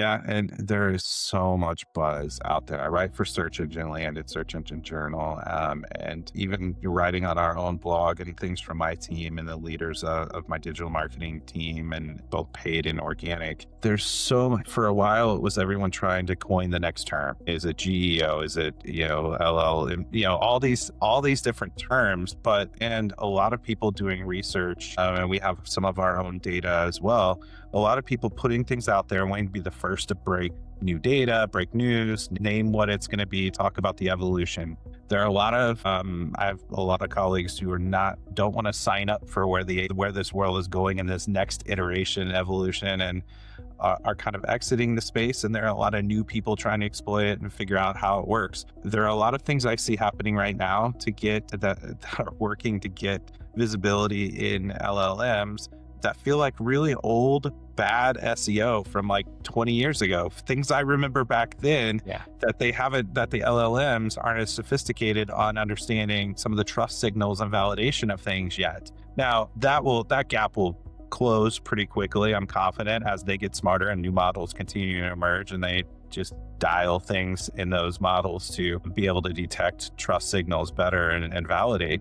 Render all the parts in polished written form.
Yeah, and there is so much buzz out there. I write for Search Engine Land at Search Engine Journal, and even writing on our own blog and things from my team and the leaders of my digital marketing team, and both paid and organic. There's for a while, it was everyone trying to coin the next term. Is it GEO? Is it, LLM? All these different terms, and a lot of people doing research, and we have some of our own data as well. A lot of people putting things out there, wanting to be the first to break new data, break news, name what it's going to be, talk about the evolution. There are a lot of I have a lot of colleagues who don't want to sign up for where this world is going in this next iteration, evolution, and are kind of exiting the space. And there are a lot of new people trying to exploit it and figure out how it works. There are a lot of things I see happening right now that are working to get visibility in LLMs that feel like really old, bad SEO from like 20 years ago. Things I remember back then that the LLMs aren't as sophisticated on understanding some of the trust signals and validation of things yet. Now that gap will close pretty quickly, I'm confident, as they get smarter and new models continue to emerge and they just dial things in those models to be able to detect trust signals better and validate.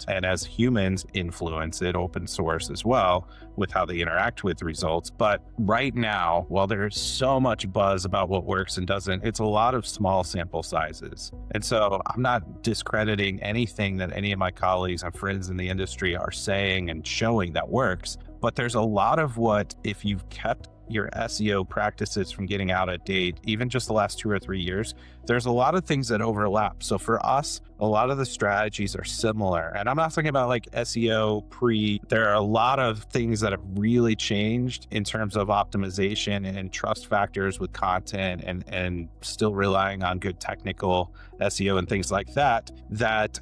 And as humans influence it, open source as well, with how they interact with results. But right now, while there's so much buzz about what works and doesn't, it's a lot of small sample sizes. And so I'm not discrediting anything that any of my colleagues and friends in the industry are saying and showing that works. But there's a lot of what, if you've kept your SEO practices from getting out of date, even just the last 2 or 3 years, there's a lot of things that overlap. So for us, a lot of the strategies are similar. And I'm not talking about like SEO there are a lot of things that have really changed in terms of optimization and trust factors with content, and still relying on good technical SEO and things like that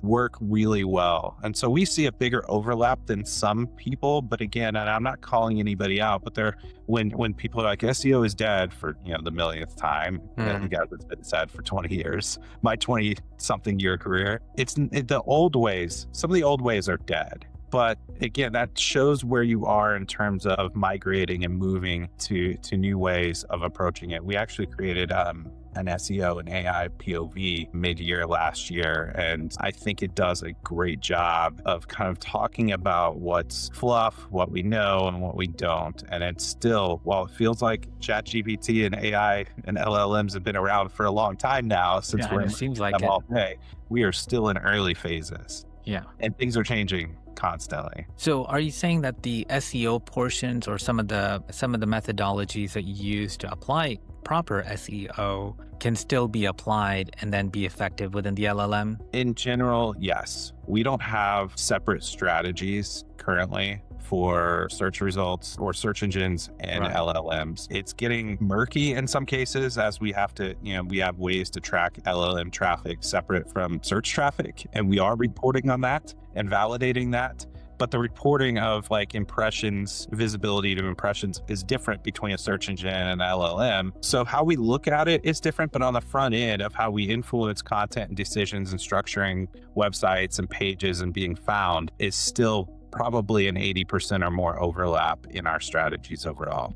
work really well. And so we see a bigger overlap than some people. But again, and I'm not calling anybody out, but when people are like, SEO is dead for the millionth time, you guys, it's been said for 20 years, my 20 something year career, the old ways, some of the old ways are dead. But again, that shows where you are in terms of migrating and moving to new ways of approaching it. We actually created an SEO and AI POV mid-year last year, and I think it does a great job of kind of talking about what's fluff, what we know, and what we don't. And it's still, while it feels like ChatGPT and AI and LLMs have been around for a long time now, since we're it seems like them all day, we are still in early phases. Yeah. And things are changing constantly. So are you saying that the SEO portions or some of the methodologies that you use to apply proper SEO can still be applied and then be effective within the LLM? In general, yes. We don't have separate strategies currently for search results or search engines and LLMs. It's getting murky in some cases, as we have ways to track LLM traffic separate from search traffic. And we are reporting on that and validating that. But the reporting of like impressions, visibility to impressions is different between a search engine and an LLM. So how we look at it is different, but on the front end of how we influence content and decisions and structuring websites and pages and being found is still probably an 80% or more overlap in our strategies overall.